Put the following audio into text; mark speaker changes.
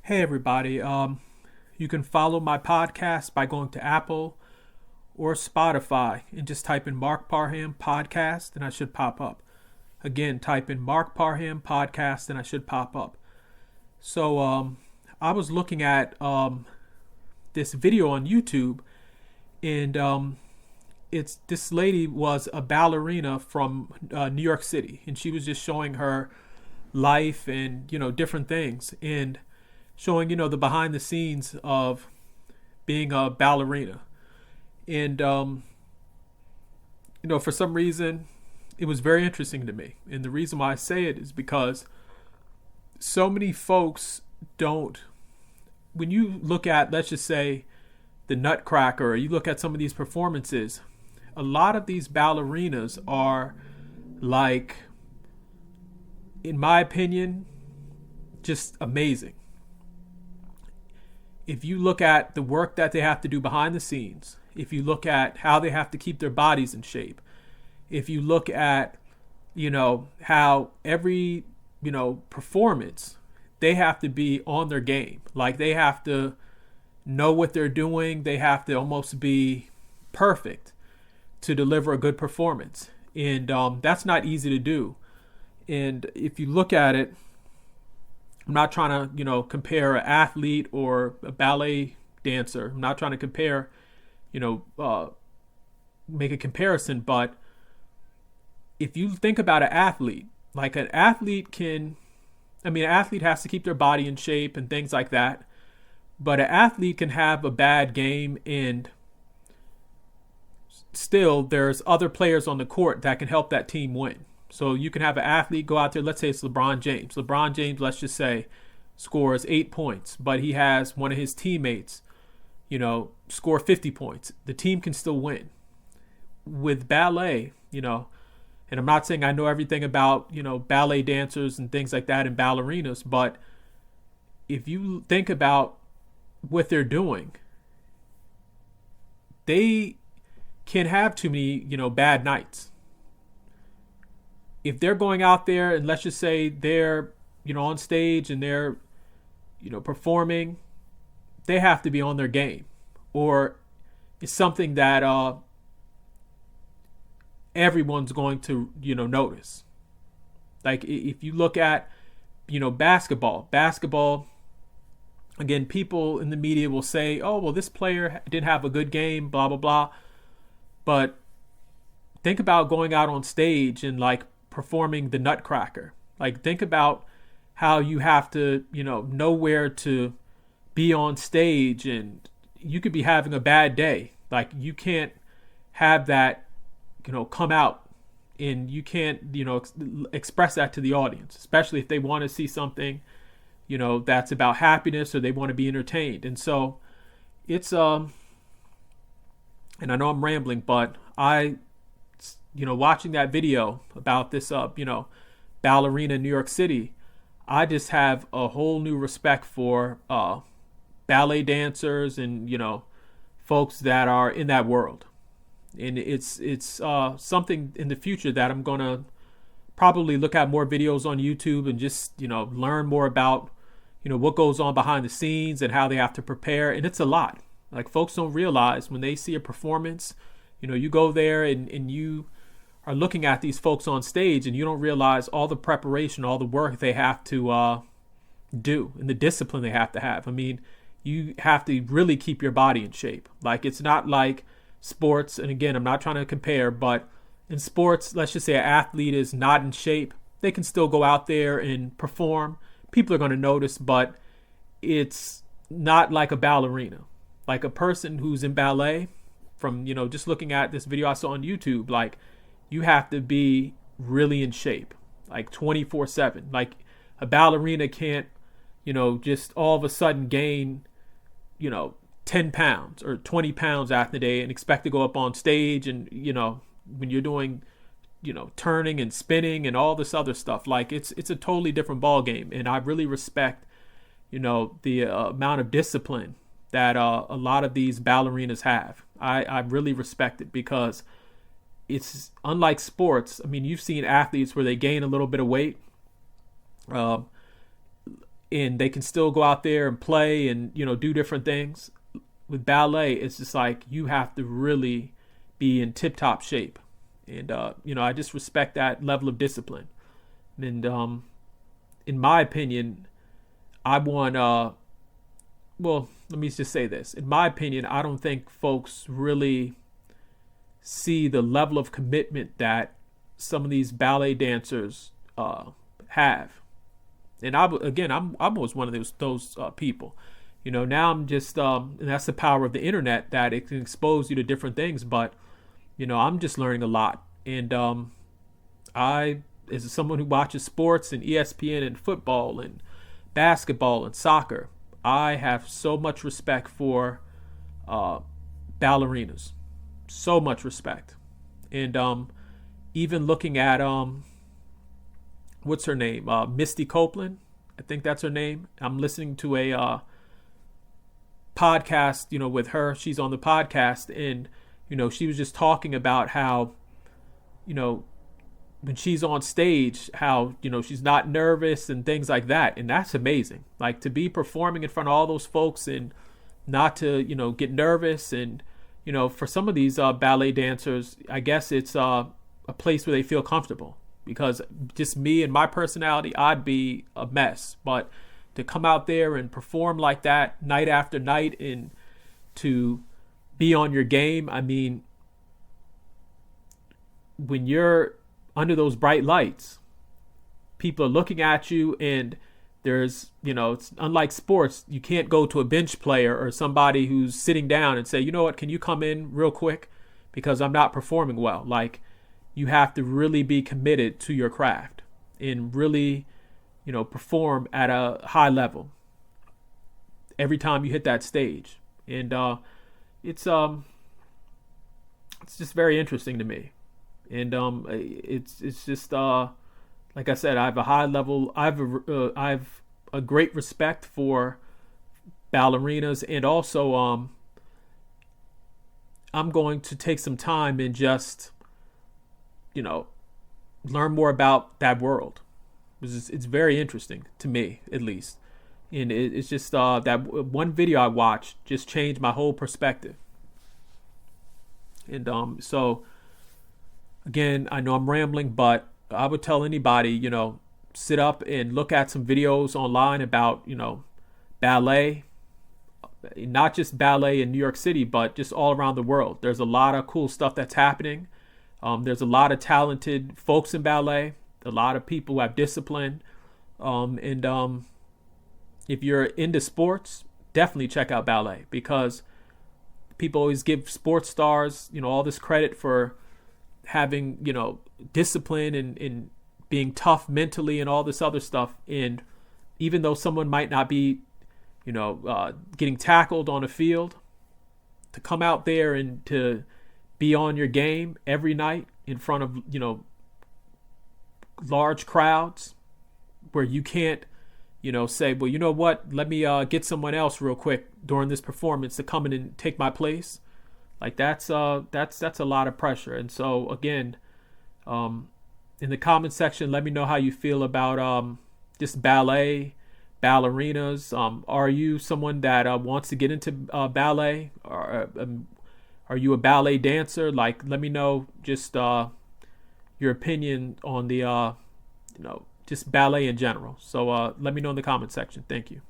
Speaker 1: Hey everybody, you can follow my podcast by going to Apple or Spotify and just type in Mark Parham podcast and I should pop up. Again, type in Mark Parham podcast and I should pop up. So I was looking at this video on YouTube, and it's this lady was a ballerina from New York City, and she was just showing her life and different things, and showing the behind the scenes of being a ballerina. And for some reason it was very interesting to me, and the reason why I say it is because so many folks don't, when you look at, let's just say, the Nutcracker, or you look at some of these performances, a lot of these ballerinas are, like, in my opinion, just amazing. If you look at the work that they have to do behind the scenes, if you look at how they have to keep their bodies in shape, if you look at, how every, performance, they have to be on their game. Like, they have to know what they're doing. They have to almost be perfect to deliver a good performance. And that's not easy to do. And if you look at it, I'm not trying to, compare an athlete or a ballet dancer. I'm not trying to compare, make a comparison. But if you think about an athlete, like an athlete an athlete has to keep their body in shape and things like that. But an athlete can have a bad game, and still there's other players on the court that can help that team win. So you can have an athlete go out there, let's say it's LeBron James. LeBron James, let's just say, scores 8 points, but he has one of his teammates, score 50 points. The team can still win. With ballet, and I'm not saying I know everything about, ballet dancers and things like that and ballerinas, but if you think about what they're doing, they can have too many, bad nights. If they're going out there and let's just say they're, on stage and they're, performing, they have to be on their game, or it's something that everyone's going to, notice. Like if you look at, basketball, again, people in the media will say, oh, well, this player didn't have a good game, blah, blah, blah. But think about going out on stage and like performing the Nutcracker. Like, think about how you have to, know where to be on stage, and you could be having a bad day. Like, you can't have that, come out, and you can't, express that to the audience, especially if they want to see something, that's about happiness, or they want to be entertained. And so it's, and I know I'm rambling, but watching that video about this, ballerina in New York City, I just have a whole new respect for ballet dancers and, folks that are in that world. And it's something in the future that I'm going to probably look at more videos on YouTube and just, learn more about, what goes on behind the scenes and how they have to prepare. And it's a lot. Like, folks don't realize when they see a performance, you go there and you are looking at these folks on stage, and you don't realize all the preparation, all the work they have to do, and the discipline they have to have. I mean, you have to really keep your body in shape. Like, it's not like sports. And again, I'm not trying to compare, but in sports, let's just say an athlete is not in shape. They can still go out there and perform. People are going to notice, but it's not like a ballerina. Like a person who's in ballet, from, just looking at this video I saw on YouTube, like, you have to be really in shape, like 24/7. Like, a ballerina can't, just all of a sudden gain, 10 pounds or 20 pounds after the day and expect to go up on stage. And, when you're doing, turning and spinning and all this other stuff, like, it's a totally different ball game. And I really respect, the amount of discipline that a lot of these ballerinas have. I really respect it, because it's unlike sports. I mean, you've seen athletes where they gain a little bit of weight. and they can still go out there and play and do different things. With ballet, it's just like you have to really be in tip top shape, and I just respect that level of discipline. And in my opinion, I want well, let me just say this. In my opinion, I don't think folks really see the level of commitment that some of these ballet dancers have. And I'm always one of those people. Now I'm just, and that's the power of the internet, that it can expose you to different things. But I'm just learning a lot, and I, as someone who watches sports and ESPN and football and basketball and soccer, I have so much respect for ballerinas, so much respect. And even looking at what's her name, Misty Copeland, I think that's her name. I'm listening to a podcast, with her. She's on the podcast, and she was just talking about how, when she's on stage, how she's not nervous and things like that. And that's amazing. Like, to be performing in front of all those folks and not to get nervous. And for some of these ballet dancers, I guess it's a place where they feel comfortable, because just me and my personality, I'd be a mess. But to come out there and perform like that night after night, and to be on your game, I mean, when you're under those bright lights, people are looking at you, and there's, it's unlike sports. You can't go to a bench player or somebody who's sitting down and say, you know what, can you come in real quick because I'm not performing well. Like, you have to really be committed to your craft and really, perform at a high level every time you hit that stage. And it's just very interesting to me. And it's just like I said, I have a high level. I've a great respect for ballerinas, and also I'm going to take some time and just learn more about that world. It's very interesting to me, at least, and it's just that one video I watched just changed my whole perspective. And so. Again, I know I'm rambling, but I would tell anybody, sit up and look at some videos online about, ballet, not just ballet in New York City, but just all around the world. There's a lot of cool stuff that's happening. There's a lot of talented folks in ballet, a lot of people who have discipline. And if you're into sports, definitely check out ballet, because people always give sports stars, all this credit for having discipline and being tough mentally and all this other stuff. And even though someone might not be getting tackled on a field, to come out there and to be on your game every night in front of large crowds, where you can't say, well, you know what, let me get someone else real quick during this performance to come in and take my place. Like, that's a lot of pressure. And so again, in the comment section, let me know how you feel about just ballet, ballerinas. Are you someone that wants to get into ballet? Or are you a ballet dancer? Like, let me know just your opinion on the just ballet in general. So let me know in the comment section. Thank you.